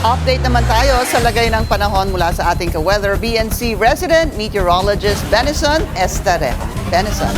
Update naman tayo sa lagay ng panahon mula sa ating ka-weather BNC resident meteorologist Benison Estareja. Benison.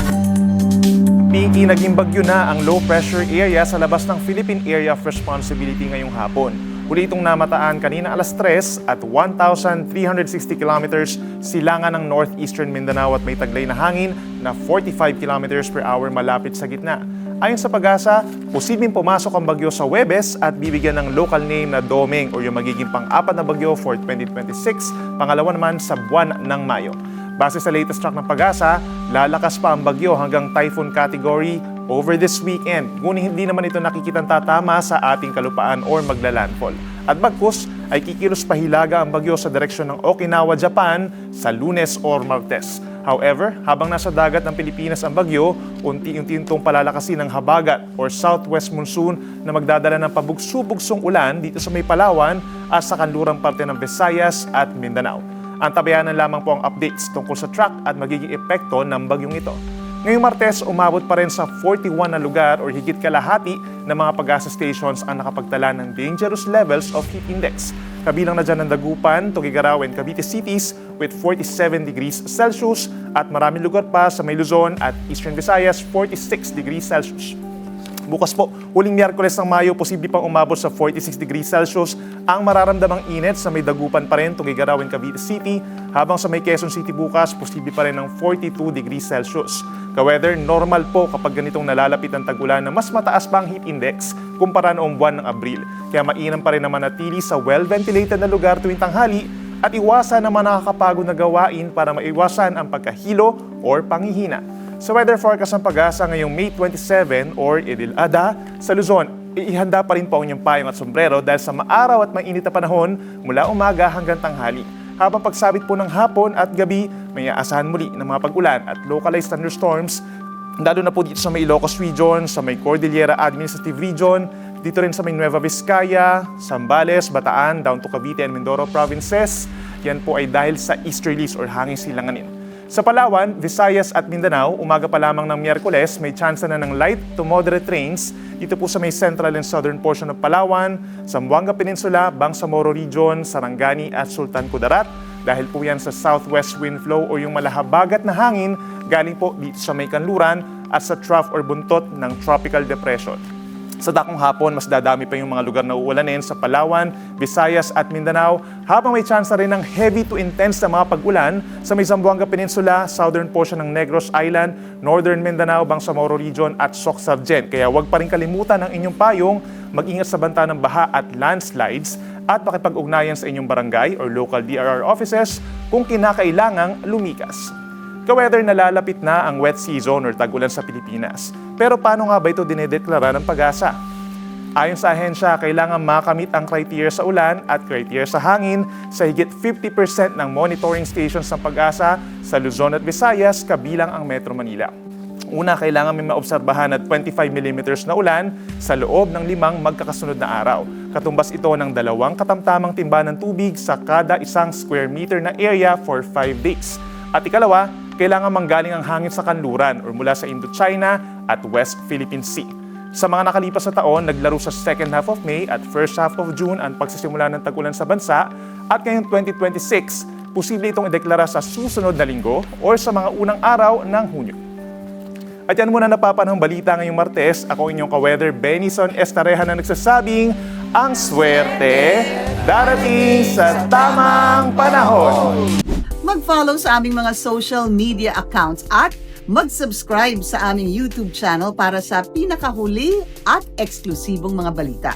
Pinky, naging bagyo na ang low pressure area sa labas ng Philippine Area of Responsibility ngayong hapon. Huli itong namataan kanina alas 3 at 1,360 kilometers silangan ng northeastern Mindanao at may taglay na hangin na 45 kilometers per hour malapit sa gitna. Ayon sa Pag-asa, posibleng pumasok ang bagyo sa Huwebes at bibigyan ng local name na Doming o yung magiging pang-apat na bagyo for 2026, pangalawa naman sa buwan ng Mayo. Base sa latest track ng Pag-asa, lalakas pa ang bagyo hanggang typhoon category over this weekend. Ngunit hindi naman ito nakikitang tatama sa ating kalupaan or maglalandfall. At bagkus ay kikilos pahilaga ang bagyo sa direksyon ng Okinawa, Japan sa Lunes or Martes. However, habang nasa dagat ng Pilipinas ang bagyo, unti-unti itong palalakasin ng habagat or southwest monsoon na magdadala ng pabugso-bugsong ulan dito sa may Palawan at sa kanlurang parte ng Visayas at Mindanao. Antabayanan lamang po ang updates tungkol sa track at magiging epekto ng bagyong ito. Ngayong Martes, umabot pa rin sa 41 na lugar o higit kalahati ng mga Pag-asa stations ang nakapagtala ng dangerous levels of heat index. Kabilang na dyan ang Dagupan, Tuguegarao and Cavite cities with 47 degrees Celsius at maraming lugar pa sa may Luzon at Eastern Visayas 46 degrees Celsius. Bukas po, huling Miyerkules ng Mayo, posible pang umabot sa 46 degrees Celsius ang mararamdamang init sa may Dagupan pa rin, Tuguegarao and Cavite City, habang sa may Quezon City bukas, posible pa rin ng 42 degrees Celsius. Ka-weather, normal po kapag ganitong nalalapit ang tag-ulan na mas mataas pa ang heat index kumpara noong buwan ng Abril. Kaya mainam pa rin naman natili sa well-ventilated na lugar tuwing tanghali at iwasan naman nakakapagod na gawain para maiwasan ang pagkahilo or panghihina. Sa weather forecast ng Pag-asa ngayong May 27 or Idil Adha sa Luzon, ihanda pa rin po ang inyong payong at sombrero dahil sa maaraw at mainit na panahon mula umaga hanggang tanghali. Habang pagsabit po ng hapon at gabi, may aasahan muli ng mga pag-ulan at localized thunderstorms, lalo na po dito sa may Ilocos Region, sa may Cordillera Administrative Region, dito rin sa may Nueva Vizcaya, Zambales, Bataan, down to Cavite and Mindoro provinces. Yan po ay dahil sa easterlies or hangin silanganin. Sa Palawan, Visayas at Mindanao, umaga pa lamang ng Miyerkules, may tsansa na ng light to moderate rains dito po sa may central and southern portion ng Palawan, Zamboanga Peninsula, Bangsamoro Region, Sarangani at Sultan Kudarat. Dahil po yan sa southwest wind flow o yung malahabagat na hangin galing po dito sa may kanluran at sa trough or buntot ng tropical depression. Sa dakong hapon, mas dadami pa yung mga lugar na uulanin sa Palawan, Visayas at Mindanao, habang may tsansa rin ng heavy to intense na mga pag-ulan sa may Zamboanga Peninsula, southern portion ng Negros Island, northern Mindanao, Bangsamoro Region at Soc-Sargen. Kaya huwag pa rin kalimutan ang inyong payong, mag-ingat sa banta ng baha at landslides at makipag-ugnayan sa inyong barangay or local DRR offices kung kinakailangang lumikas. Ka-weather, nalalapit na ang wet season or tag-ulan sa Pilipinas. Pero paano nga ba ito dinedeklara ng Pag-asa? Ayon sa ahensya, kailangan makamit ang criteria sa ulan at criteria sa hangin sa higit 50% ng monitoring stations ng Pag-asa sa Luzon at Visayas kabilang ang Metro Manila. Una, kailangan may maobserbahan na 25 mm na ulan sa loob ng 5 magkakasunod na araw. Katumbas ito ng 2 katamtamang timba ng tubig sa kada 1 square meter na area for 5 days. At ikalawa, kailangan manggaling ang hangin sa kanluran o mula sa Indochina at West Philippine Sea. Sa mga nakalipas na taon, naglaro sa second half of May at first half of June ang pagsisimula ng tag-ulan sa bansa at ngayong 2026, posible itong ideklara sa susunod na linggo o sa mga unang araw ng Hunyo. At yan muna napapanahong balita ngayong Martes. Ako inyong ka-weather Benison Estareja na nagsasabing, ang swerte darating sa tamang panahon. Mag-follow sa aming mga social media accounts at mag-subscribe sa aming YouTube channel para sa pinakahuli at eksklusibong mga balita.